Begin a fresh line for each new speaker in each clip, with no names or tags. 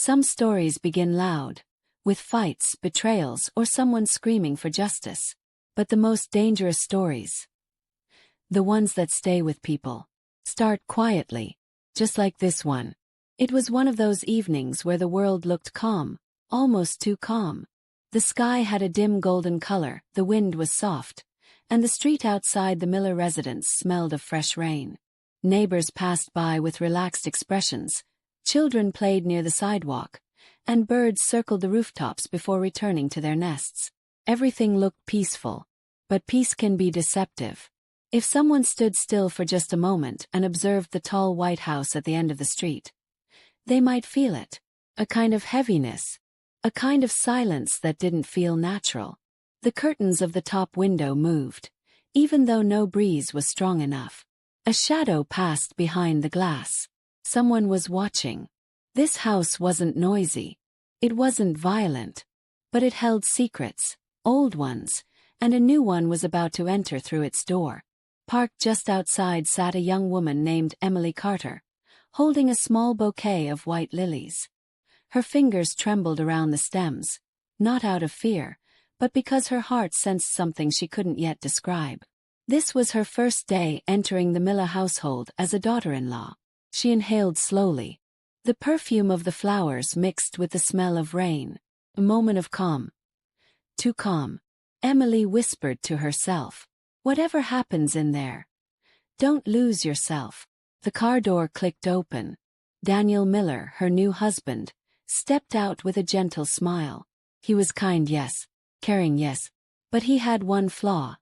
Some stories begin loud, with fights, betrayals, or someone screaming for justice. But the most dangerous stories, the ones that stay with people, start quietly, just like this one. It was one of those evenings where the world looked calm, almost too calm. The sky had a dim golden color, the wind was soft, and the street outside the Miller residence smelled of fresh rain. Neighbors passed by with relaxed expressions, children played near the sidewalk, and birds circled the rooftops before returning to their nests. Everything looked peaceful, but peace can be deceptive. If someone stood still for just a moment and observed the tall white house at the end of the street, they might feel it. A kind of heaviness. A kind of silence that didn't feel natural. The curtains of the top window moved, even though no breeze was strong enough. A shadow passed behind the glass. Someone was watching. This house wasn't noisy. It wasn't violent. But it held secrets, old ones, and a new one was about to enter through its door. Parked just outside sat a young woman named Emily Carter, holding a small bouquet of white lilies. Her fingers trembled around the stems, not out of fear, but because her heart sensed something she couldn't yet describe. This was her first day entering the Miller household as a daughter-in-law. She inhaled slowly. The perfume of the flowers mixed with the smell of rain. A moment of calm. Too calm. Emily whispered to herself. Whatever happens in there, don't lose yourself. The car door clicked open. Daniel Miller, her new husband, stepped out with a gentle smile. He was kind, yes, caring, yes, but he had one flaw.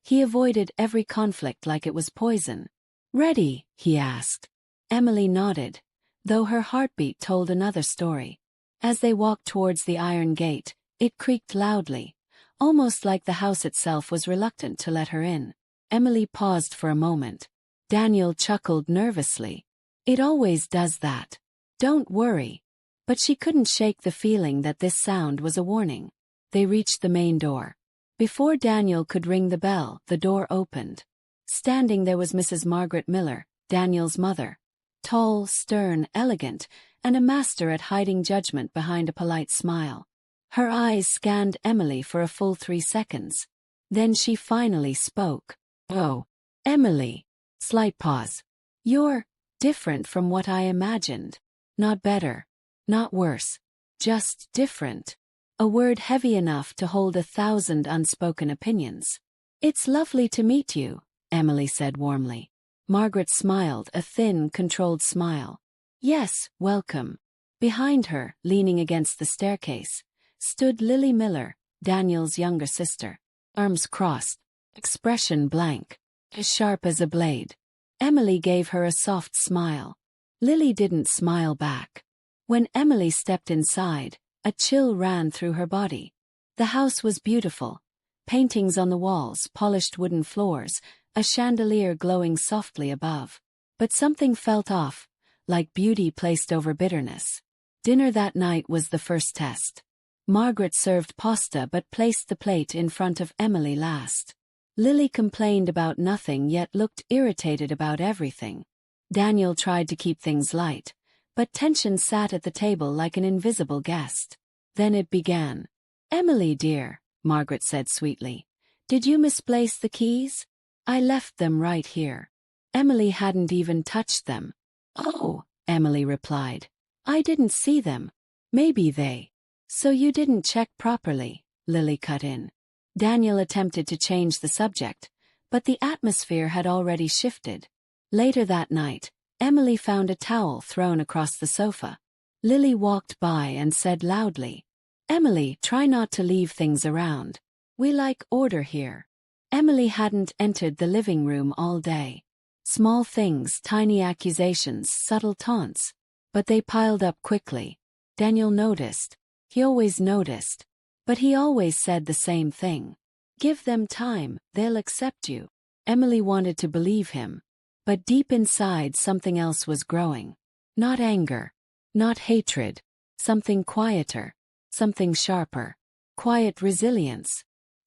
He avoided every conflict like it was poison. Ready? He asked. Emily nodded, though her heartbeat told another story. As they walked towards the iron gate, it creaked loudly, almost like the house itself was reluctant to let her in. Emily paused for a moment. Daniel chuckled nervously. It always does that. Don't worry. But she couldn't shake the feeling that this sound was a warning. They reached the main door. Before Daniel could ring the bell, the door opened. Standing there was Mrs. Margaret Miller, Daniel's mother. Tall, stern, elegant, and a master at hiding judgment behind a polite smile. Her eyes scanned Emily for a full 3 seconds. Then she finally spoke. Oh, Emily. Slight pause. You're different from what I imagined. Not better. Not worse. Just different. A word heavy enough to hold 1,000 unspoken opinions. It's lovely to meet you, Emily said warmly. Margaret smiled, a thin, controlled smile. Yes, welcome. Behind her, leaning against the staircase, stood Lily Miller, Daniel's younger sister. Arms crossed, expression blank, as sharp as a blade. Emily gave her a soft smile. Lily didn't smile back. When Emily stepped inside, a chill ran through her body. The house was beautiful. Paintings on the walls, polished wooden floors, a chandelier glowing softly above. But something felt off, like beauty placed over bitterness. Dinner that night was the first test. Margaret served pasta but placed the plate in front of Emily last. Lily complained about nothing yet looked irritated about everything. Daniel tried to keep things light, but tension sat at the table like an invisible guest. Then it began. Emily dear, Margaret said sweetly, did you misplace the keys? I left them right here. Emily hadn't even touched them. Oh, Emily replied. I didn't see them. Maybe they. So you didn't check properly, Lily cut in. Daniel attempted to change the subject, but the atmosphere had already shifted. Later that night, Emily found a towel thrown across the sofa. Lily walked by and said loudly, Emily, try not to leave things around. We like order here. Emily hadn't entered the living room all day. Small things, tiny accusations, subtle taunts. But they piled up quickly. Daniel noticed. He always noticed. But he always said the same thing. Give them time, they'll accept you. Emily wanted to believe him. But deep inside something else was growing. Not anger. Not hatred. Something quieter. Something sharper. Quiet resilience.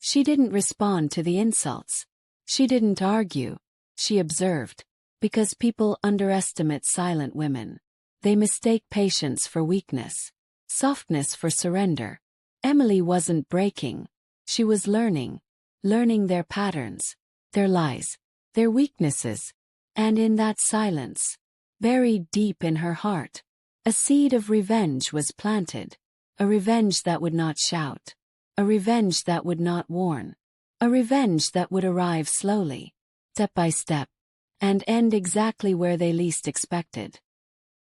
She didn't respond to the insults. She didn't argue. She observed. Because people underestimate silent women. They mistake patience for weakness, softness for surrender. Emily wasn't breaking. She was learning their patterns, their lies, their weaknesses. And in that silence, buried deep in her heart, a seed of revenge was planted. A revenge that would not shout. A revenge that would not warn. A revenge that would arrive slowly, step by step, and end exactly where they least expected.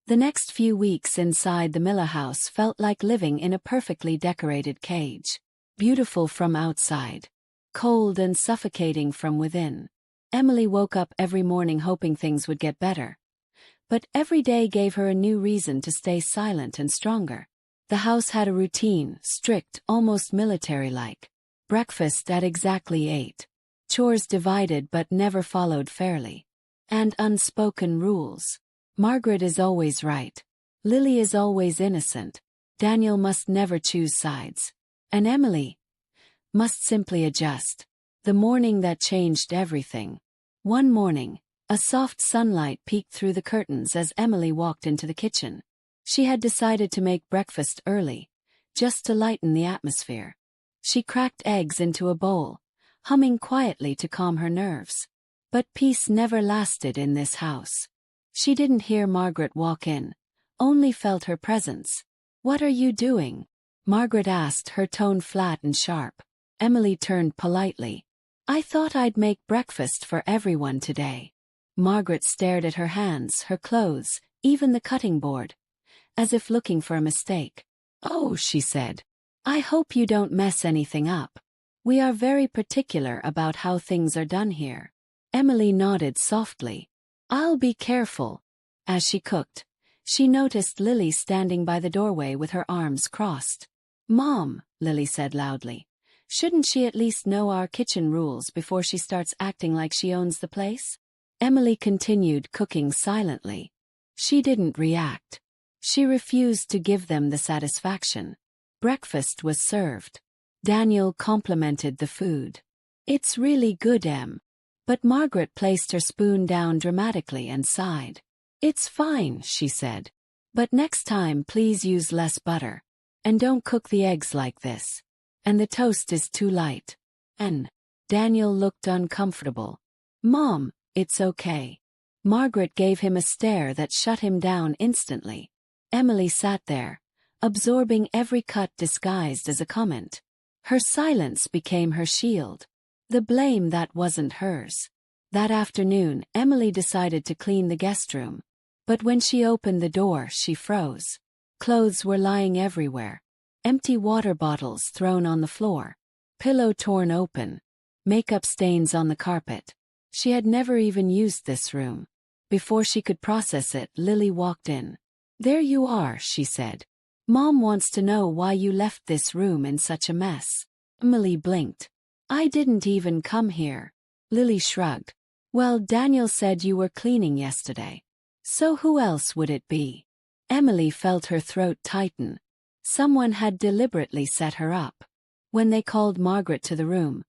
The next few weeks inside the Miller house felt like living in a perfectly decorated cage. Beautiful from outside, cold and suffocating from within. Emily woke up every morning hoping things would get better. But every day gave her a new reason to stay silent and stronger. The house had a routine, strict, almost military-like. Breakfast at exactly 8. Chores divided but never followed fairly. And unspoken rules. Margaret is always right. Lily is always innocent. Daniel must never choose sides. And Emily must simply adjust. The morning that changed everything. One morning, a soft sunlight peeked through the curtains as Emily walked into the kitchen. She had decided to make breakfast early, just to lighten the atmosphere. She cracked eggs into a bowl, humming quietly to calm her nerves. But peace never lasted in this house. She didn't hear Margaret walk in, only felt her presence. "What are you doing?" Margaret asked, her tone flat and sharp. Emily turned politely. "I thought I'd make breakfast for everyone today." Margaret stared at her hands, her clothes, even the cutting board, as if looking for a mistake. "Oh," she said. "I hope you don't mess anything up. We are very particular about how things are done here." Emily nodded softly. "I'll be careful." As she cooked, she noticed Lily standing by the doorway with her arms crossed. "Mom," Lily said loudly, "shouldn't she at least know our kitchen rules before she starts acting like she owns the place?" Emily continued cooking silently. She didn't react. She refused to give them the satisfaction. Breakfast was served. Daniel complimented the food. "It's really good, Em." But Margaret placed her spoon down dramatically and sighed. "It's fine," she said. "But next time please use less butter. And don't cook the eggs like this. And the toast is too light." And Daniel looked uncomfortable. "Mom, it's okay." Margaret gave him a stare that shut him down instantly. Emily sat there, absorbing every cut disguised as a comment. Her silence became her shield. The blame that wasn't hers. That afternoon, Emily decided to clean the guest room. But when she opened the door, she froze. Clothes were lying everywhere. Empty water bottles thrown on the floor. Pillow torn open. Makeup stains on the carpet. She had never even used this room. Before she could process it, Lily walked in. "There you are," she said. "Mom wants to know why you left this room in such a mess." Emily blinked. "I didn't even come here." Lily shrugged. "Well, Daniel said you were cleaning yesterday. So who else would it be?" Emily felt her throat tighten. Someone had deliberately set her up. When they called Margaret to the room,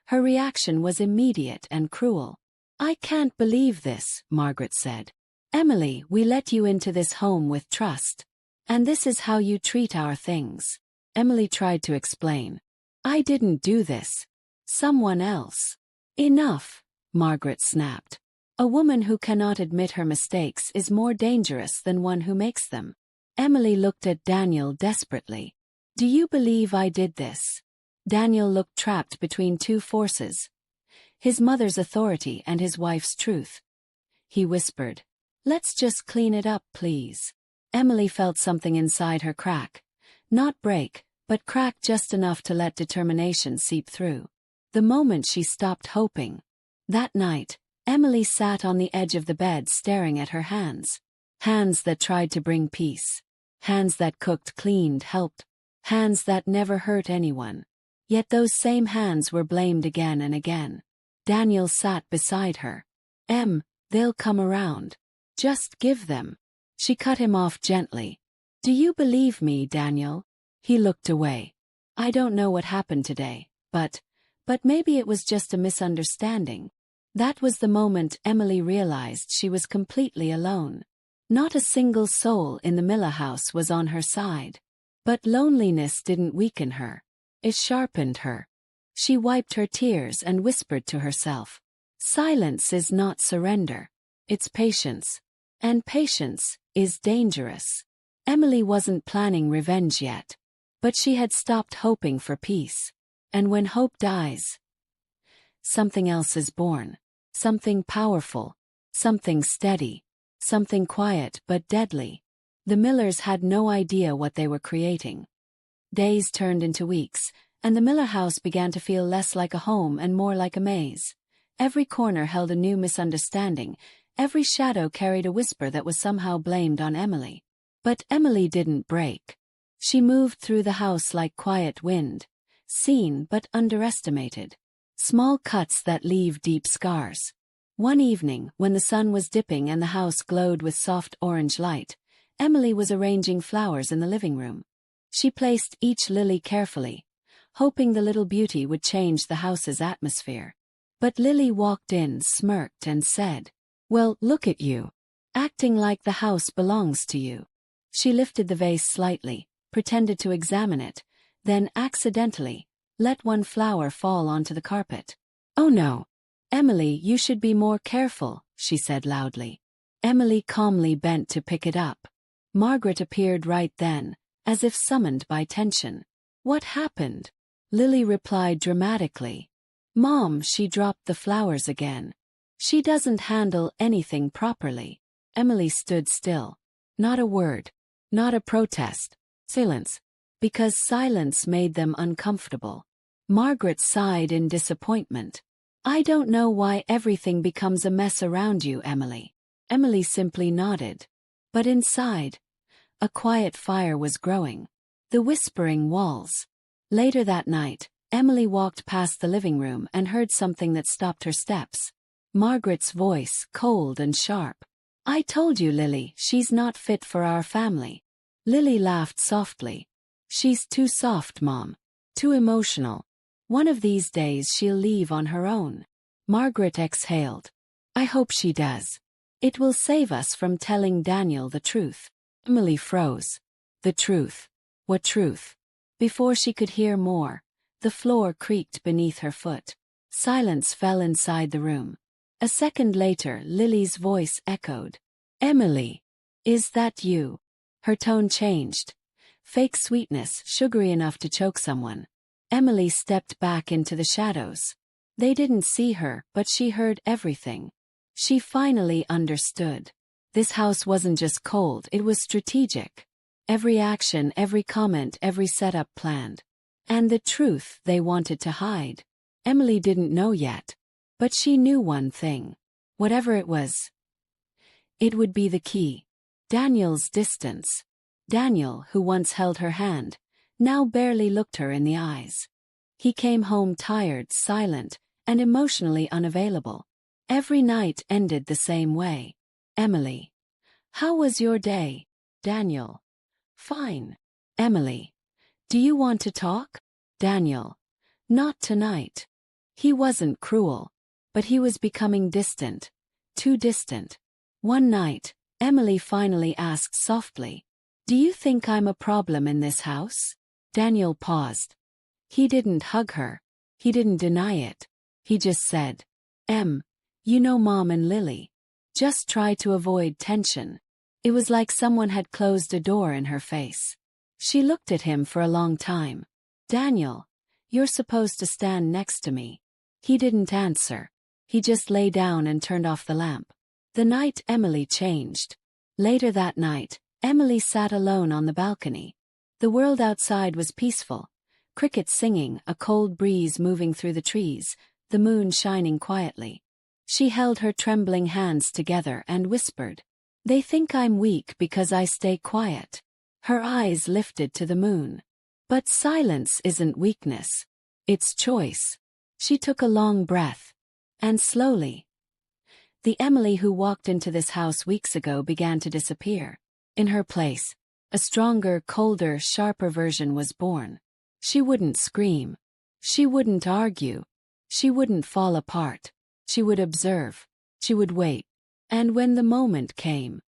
her reaction was immediate and cruel. "I can't believe this," Margaret said. "Emily, we let you into this home with trust. And this is how you treat our things." Emily tried to explain. "I didn't do this. Someone else." "Enough," Margaret snapped. "A woman who cannot admit her mistakes is more dangerous than one who makes them." Emily looked at Daniel desperately. "Do you believe I did this?" Daniel looked trapped between two forces. His mother's authority and his wife's truth. He whispered, "Let's just clean it up, please." Emily felt something inside her crack. Not break, but crack just enough to let determination seep through. The moment she stopped hoping. That night, Emily sat on the edge of the bed staring at her hands. Hands that tried to bring peace. Hands that cooked, cleaned, helped. Hands that never hurt anyone. Yet those same hands were blamed again and again. Daniel sat beside her. They'll come around. Just give them." She cut him off gently. "Do you believe me, Daniel?" He looked away. "I don't know what happened today, but maybe it was just a misunderstanding." That was the moment Emily realized she was completely alone. Not a single soul in the Miller house was on her side. But loneliness didn't weaken her. It sharpened her. She wiped her tears and whispered to herself, "Silence is not surrender. It's patience. And patience is dangerous." Emily wasn't planning revenge yet. But she had stopped hoping for peace. And when hope dies, something else is born. Something powerful. Something steady. Something quiet but deadly. The Millers had no idea what they were creating. Days turned into weeks, and the Miller house began to feel less like a home and more like a maze. Every corner held a new misunderstanding. Every shadow carried a whisper that was somehow blamed on Emily. But Emily didn't break. She moved through the house like quiet wind, seen but underestimated. Small cuts that leave deep scars. One evening, when the sun was dipping and the house glowed with soft orange light, Emily was arranging flowers in the living room. She placed each lily carefully, hoping the little beauty would change the house's atmosphere. But Lily walked in, smirked, and said, "Well, look at you. Acting like the house belongs to you." She lifted the vase slightly, pretended to examine it, then accidentally let one flower fall onto the carpet. "Oh no. Emily, you should be more careful," she said loudly. Emily calmly bent to pick it up. Margaret appeared right then, as if summoned by tension. "What happened?" Lily replied dramatically. "Mom, she dropped the flowers again. She doesn't handle anything properly." Emily stood still. Not a word. Not a protest. Silence. Because silence made them uncomfortable. Margaret sighed in disappointment. "I don't know why everything becomes a mess around you, Emily." Emily simply nodded. But inside, a quiet fire was growing. The whispering walls. Later that night, Emily walked past the living room and heard something that stopped her steps. Margaret's voice, cold and sharp. "I told you, Lily, she's not fit for our family." Lily laughed softly. "She's too soft, Mom. Too emotional. One of these days she'll leave on her own." Margaret exhaled. "I hope she does. It will save us from telling Daniel the truth." Emily froze. The truth. What truth? Before she could hear more, the floor creaked beneath her foot. Silence fell inside the room. A second later, Lily's voice echoed. "Emily, is that you?" Her tone changed. Fake sweetness, sugary enough to choke someone. Emily stepped back into the shadows. They didn't see her, but she heard everything. She finally understood. This house wasn't just cold, it was strategic. Every action, every comment, every setup planned. And the truth they wanted to hide. Emily didn't know yet. But she knew one thing. Whatever it was, it would be the key. Daniel's distance. Daniel, who once held her hand, now barely looked her in the eyes. He came home tired, silent, and emotionally unavailable. Every night ended the same way. "Emily, how was your day?" Daniel, "Fine." "Emily, do you want to talk?" Daniel, "Not tonight." He wasn't cruel, but he was becoming distant. Too distant. One night, Emily finally asked softly, "Do you think I'm a problem in this house?" Daniel paused. He didn't hug her. He didn't deny it. He just said, You know Mom and Lily. Just try to avoid tension." It was like someone had closed a door in her face. She looked at him for a long time. "Daniel, you're supposed to stand next to me." He didn't answer. He just lay down and turned off the lamp. The night Emily changed. Later that night, Emily sat alone on the balcony. The world outside was peaceful. Crickets singing, a cold breeze moving through the trees, the moon shining quietly. She held her trembling hands together and whispered, "They think I'm weak because I stay quiet." Her eyes lifted to the moon. But silence isn't weakness. It's choice. She took a long breath. And slowly, the Emily who walked into this house weeks ago began to disappear. In her place, a stronger, colder, sharper version was born. She wouldn't scream. She wouldn't argue. She wouldn't fall apart. She would observe. She would wait. And when the moment came,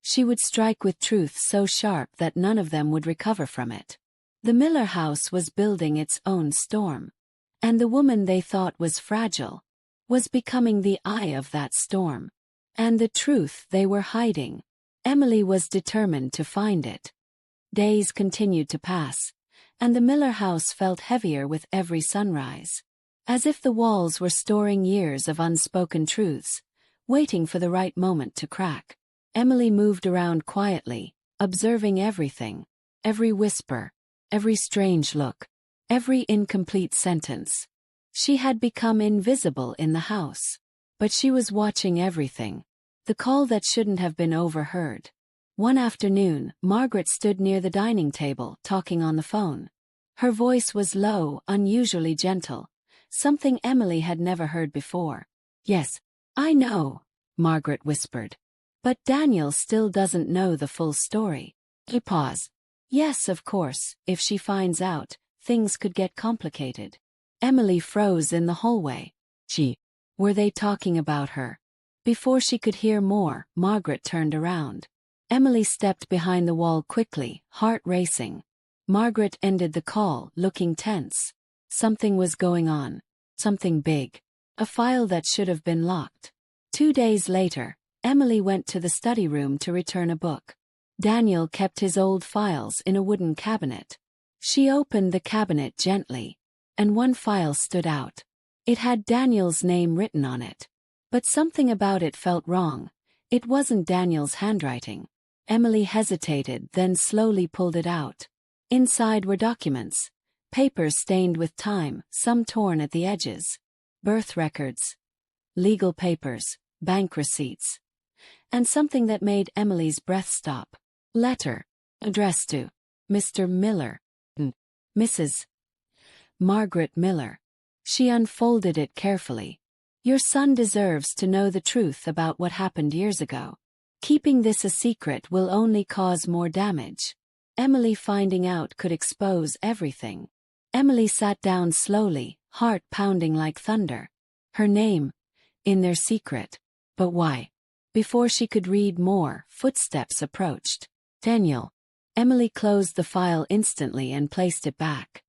She would strike with truth so sharp that none of them would recover from it. The Miller house was building its own storm. And the woman they thought was fragile was becoming the eye of that storm. And the truth they were hiding. Emily was determined to find it. Days continued to pass, and the Miller house felt heavier with every sunrise. As if the walls were storing years of unspoken truths, waiting for the right moment to crack. Emily moved around quietly, observing everything, every whisper, every strange look, every incomplete sentence. She had become invisible in the house. But she was watching everything. The call that shouldn't have been overheard. One afternoon, Margaret stood near the dining table, talking on the phone. Her voice was low, unusually gentle, something Emily had never heard before. "Yes, I know," Margaret whispered. "But Daniel still doesn't know the full story." He paused. "Yes, of course, if she finds out, things could get complicated." Emily froze in the hallway. Were they talking about her? Before she could hear more, Margaret turned around. Emily stepped behind the wall quickly, heart racing. Margaret ended the call, looking tense. Something was going on. Something big. A file that should have been locked. 2 days later, Emily went to the study room to return a book. Daniel kept his old files in a wooden cabinet. She opened the cabinet gently, and one file stood out. It had Daniel's name written on it. But something about it felt wrong. It wasn't Daniel's handwriting. Emily hesitated, then slowly pulled it out. Inside were documents. Papers stained with time, some torn at the edges. Birth records. Legal papers. Bank receipts. And something that made Emily's breath stop. Letter. Addressed to Mr. Miller. Mrs. Margaret Miller. She unfolded it carefully. "Your son deserves to know the truth about what happened years ago. Keeping this a secret will only cause more damage. Emily finding out could expose everything." Emily sat down slowly, heart pounding like thunder. Her name, in their secret. But why? Before she could read more, footsteps approached. "Daniel." Emily closed the file instantly and placed it back.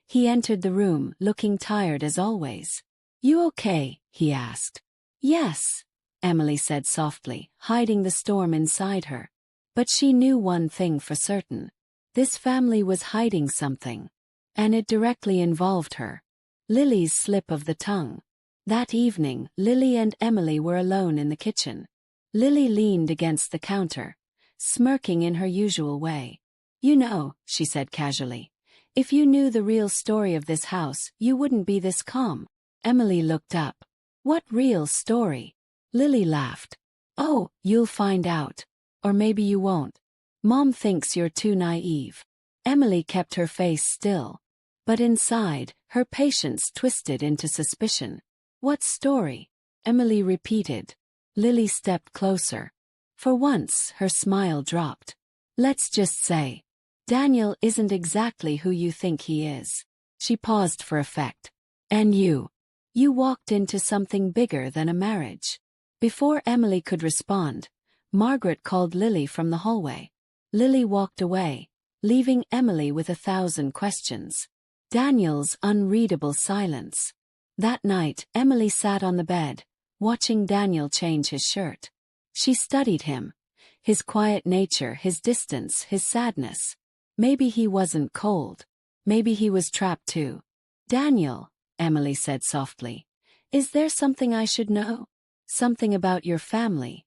He entered the room, looking tired as always. "You okay?" he asked. "Yes," Emily said softly, hiding the storm inside her. But she knew one thing for certain. This family was hiding something. And it directly involved her. Lily's slip of the tongue. That evening, Lily and Emily were alone in the kitchen. Lily leaned against the counter, smirking in her usual way. "You know," she said casually, "if you knew the real story of this house, you wouldn't be this calm." Emily looked up. "What real story?" Lily laughed. "Oh, you'll find out. Or maybe you won't. Mom thinks you're too naive." Emily kept her face still. But inside, her patience twisted into suspicion. "What story?" Emily repeated. Lily stepped closer. For once, her smile dropped. "Let's just say, Daniel isn't exactly who you think he is." She paused for effect. "And you walked into something bigger than a marriage." Before Emily could respond, Margaret called Lily from the hallway. Lily walked away, leaving Emily with 1,000 questions. Daniel's unreadable silence. That night, Emily sat on the bed, watching Daniel change his shirt. She studied him. His quiet nature, his distance, his sadness. Maybe he wasn't cold. Maybe he was trapped too. "Daniel," Emily said softly, "is there something I should know? Something about your family?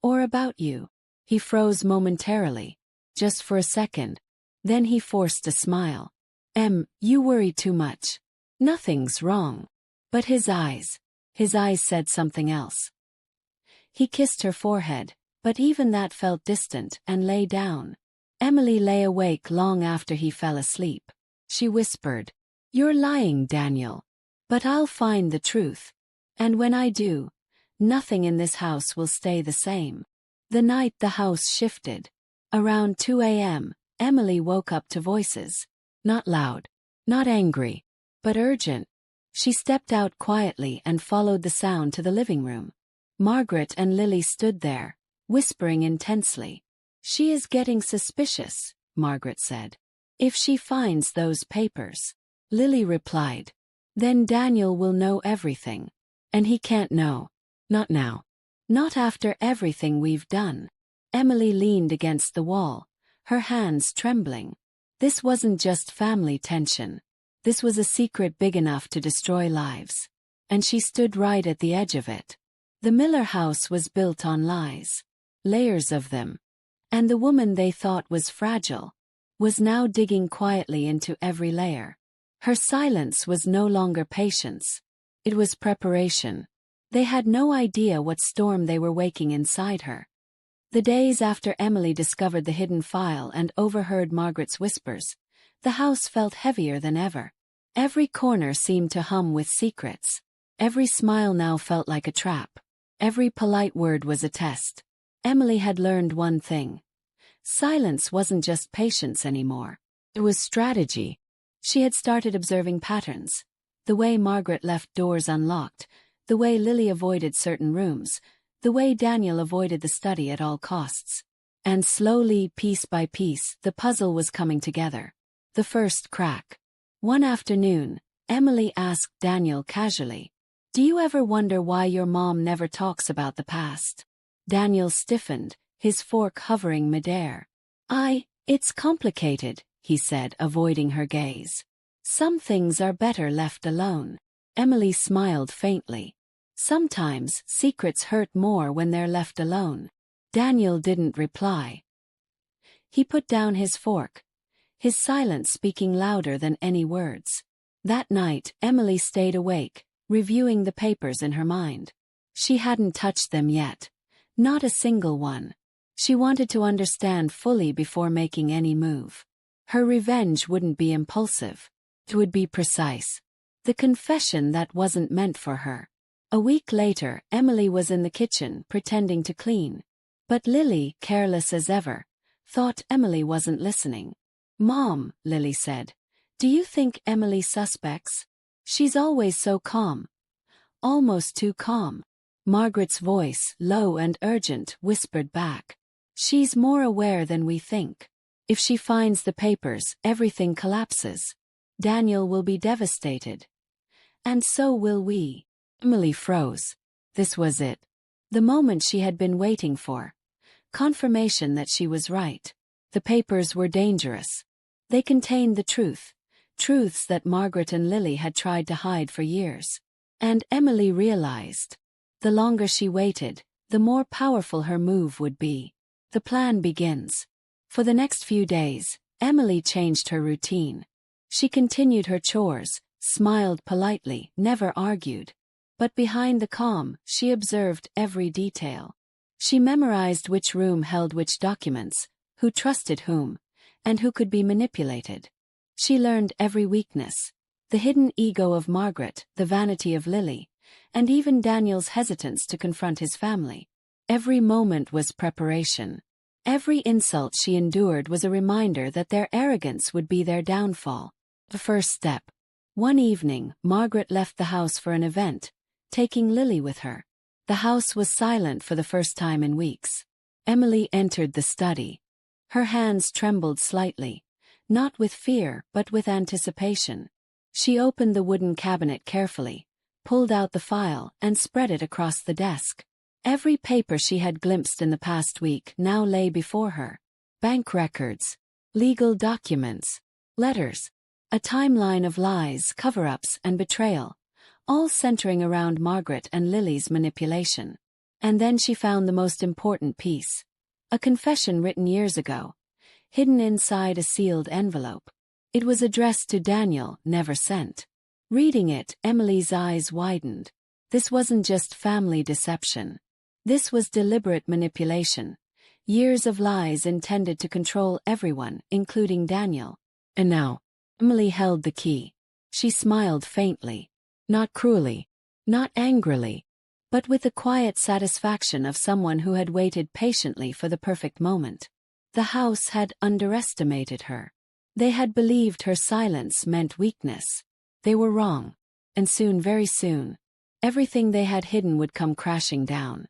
Or about you?" He froze momentarily, just for a second. Then he forced a smile. You worry too much." "Nothing's wrong." But his eyes said something else. He kissed her forehead, but even that felt distant, and lay down. Emily lay awake long after he fell asleep. She whispered, "You're lying, Daniel. But I'll find the truth. And when I do, nothing in this house will stay the same." The night the house shifted. Around 2 a.m., Emily woke up to voices. Not loud, not angry, but urgent. She stepped out quietly and followed the sound to the living room. Margaret and Lily stood there, whispering intensely. "She is getting suspicious," Margaret said. "If she finds those papers," Lily replied, "then Daniel will know everything. And he can't know. Not now. Not after everything we've done." Emily leaned against the wall, her hands trembling. This wasn't just family tension. This was a secret big enough to destroy lives. And she stood right at the edge of it. The Miller house was built on lies. Layers of them. And the woman they thought was fragile was now digging quietly into every layer. Her silence was no longer patience. It was preparation. They had no idea what storm they were waking inside her. The days after Emily discovered the hidden file and overheard Margaret's whispers, the house felt heavier than ever. Every corner seemed to hum with secrets. Every smile now felt like a trap. Every polite word was a test. Emily had learned one thing. Silence wasn't just patience anymore. It was strategy. She had started observing patterns. The way Margaret left doors unlocked, the way Lily avoided certain rooms, the way Daniel avoided the study at all costs. And slowly, piece by piece, the puzzle was coming together. The first crack. One afternoon, Emily asked Daniel casually, "Do you ever wonder why your mom never talks about the past?" Daniel stiffened, his fork hovering midair. It's complicated," he said, avoiding her gaze. "Some things are better left alone." Emily smiled faintly. Sometimes secrets hurt more when they're left alone. Daniel didn't reply. He put down his fork, his silence speaking louder than any words. That night, Emily stayed awake, reviewing the papers in her mind. She hadn't touched them yet. Not a single one. She wanted to understand fully before making any move. Her revenge wouldn't be impulsive. It would be precise. The confession that wasn't meant for her. A week later, Emily was in the kitchen, pretending to clean. But Lily, careless as ever, thought Emily wasn't listening. "Mom," Lily said, "do you think Emily suspects? She's always so calm. Almost too calm." Margaret's voice, low and urgent, whispered back. "She's more aware than we think. If she finds the papers, everything collapses. Daniel will be devastated. And so will we." Emily froze. This was it. The moment she had been waiting for. Confirmation that she was right. The papers were dangerous. They contained the truth. Truths that Margaret and Lily had tried to hide for years. And Emily realized. The longer she waited, the more powerful her move would be. The plan begins. For the next few days, Emily changed her routine. She continued her chores, smiled politely, never argued. But behind the calm, she observed every detail. She memorized which room held which documents, who trusted whom, and who could be manipulated. She learned every weakness. The hidden ego of Margaret, the vanity of Lily, and even Daniel's hesitance to confront his family. Every moment was preparation. Every insult she endured was a reminder that their arrogance would be their downfall. The first step. One evening, Margaret left the house for an event, taking Lily with her. The house was silent for the first time in weeks. Emily entered the study. Her hands trembled slightly, not with fear but with anticipation. She opened the wooden cabinet carefully, pulled out the file, and spread it across the desk. Every paper she had glimpsed in the past week now lay before her. Bank records, legal documents, letters, a timeline of lies, cover-ups, and betrayal, all centering around Margaret and Lily's manipulation. And then she found the most important piece. A confession written years ago, hidden inside a sealed envelope. It was addressed to Daniel, never sent. Reading it, Emily's eyes widened. This wasn't just family deception. This was deliberate manipulation. Years of lies intended to control everyone, including Daniel. And now, Emily held the key. She smiled faintly. Not cruelly. Not angrily. But with the quiet satisfaction of someone who had waited patiently for the perfect moment. The house had underestimated her. They had believed her silence meant weakness. They were wrong. And soon, very soon, everything they had hidden would come crashing down.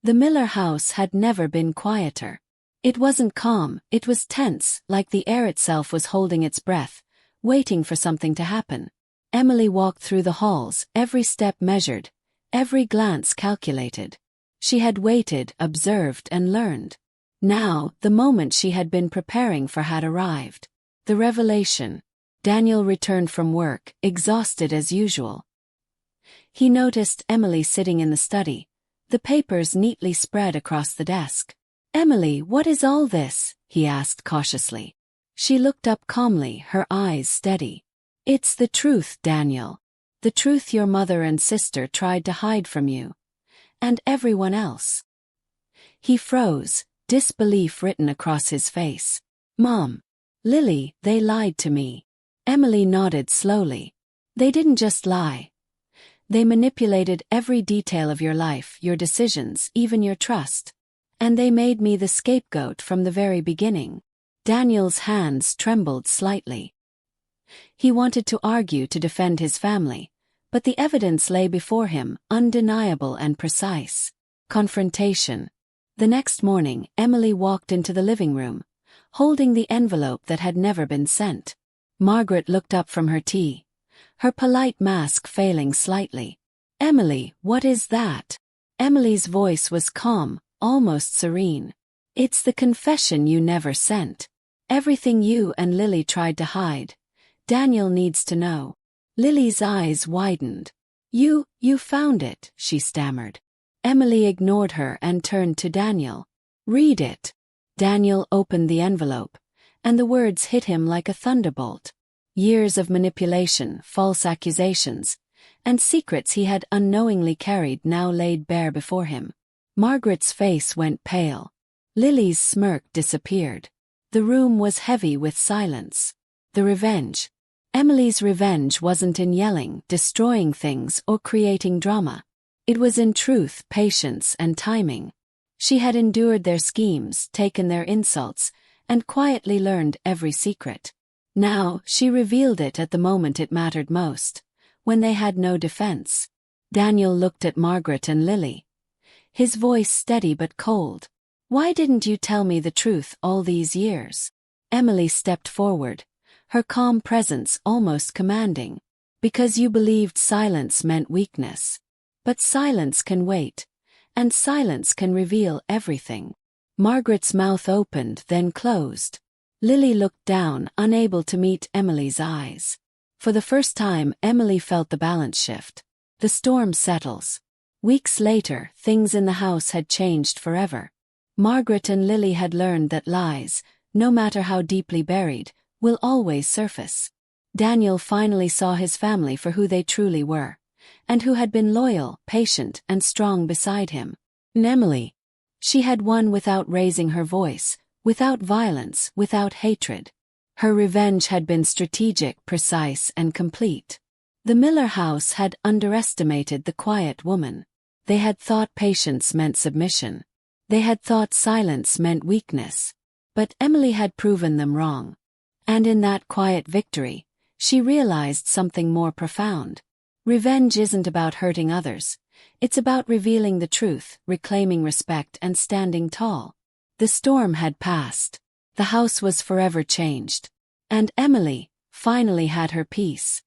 The Miller house had never been quieter. It wasn't calm, it was tense, like the air itself was holding its breath, waiting for something to happen. Emily walked through the halls, every step measured, every glance calculated. She had waited, observed, and learned. Now, the moment she had been preparing for had arrived. The revelation. Daniel returned from work, exhausted as usual. He noticed Emily sitting in the study, the papers neatly spread across the desk. "Emily, what is all this?" he asked cautiously. She looked up calmly, her eyes steady. "It's the truth, Daniel. The truth your mother and sister tried to hide from you. And everyone else." He froze, disbelief written across his face. "Mom. Lily, they lied to me." Emily nodded slowly. "They didn't just lie. They manipulated every detail of your life, your decisions, even your trust. And they made me the scapegoat from the very beginning." Daniel's hands trembled slightly. He wanted to argue to defend his family, but the evidence lay before him, undeniable and precise. Confrontation. The next morning, Emily walked into the living room, holding the envelope that had never been sent. Margaret looked up from her tea, her polite mask failing slightly. "Emily, what is that?" Emily's voice was calm, almost serene. "It's the confession you never sent. Everything you and Lily tried to hide. Daniel needs to know." Lily's eyes widened. You found it," she stammered. Emily ignored her and turned to Daniel. "Read it." Daniel opened the envelope, and the words hit him like a thunderbolt. Years of manipulation, false accusations, and secrets he had unknowingly carried now laid bare before him. Margaret's face went pale. Lily's smirk disappeared. The room was heavy with silence. The revenge. Emily's revenge wasn't in yelling, destroying things, or creating drama. It was in truth, patience, and timing. She had endured their schemes, taken their insults, and quietly learned every secret. Now, she revealed it at the moment it mattered most, when they had no defense. Daniel looked at Margaret and Lily, his voice steady but cold. "Why didn't you tell me the truth all these years?" Emily stepped forward, her calm presence almost commanding. "Because you believed silence meant weakness. But silence can wait, and silence can reveal everything." Margaret's mouth opened, then closed. Lily looked down, unable to meet Emily's eyes. For the first time, Emily felt the balance shift. The storm settles. Weeks later, things in the house had changed forever. Margaret and Lily had learned that lies, no matter how deeply buried, will always surface. Daniel finally saw his family for who they truly were, and who had been loyal, patient, and strong beside him. And Emily. She had won without raising her voice, without violence, without hatred. Her revenge had been strategic, precise, and complete. The Miller house had underestimated the quiet woman. They had thought patience meant submission. They had thought silence meant weakness. But Emily had proven them wrong. And in that quiet victory, she realized something more profound. Revenge isn't about hurting others. It's about revealing the truth, reclaiming respect, and standing tall. The storm had passed. The house was forever changed. And Emily finally had her peace.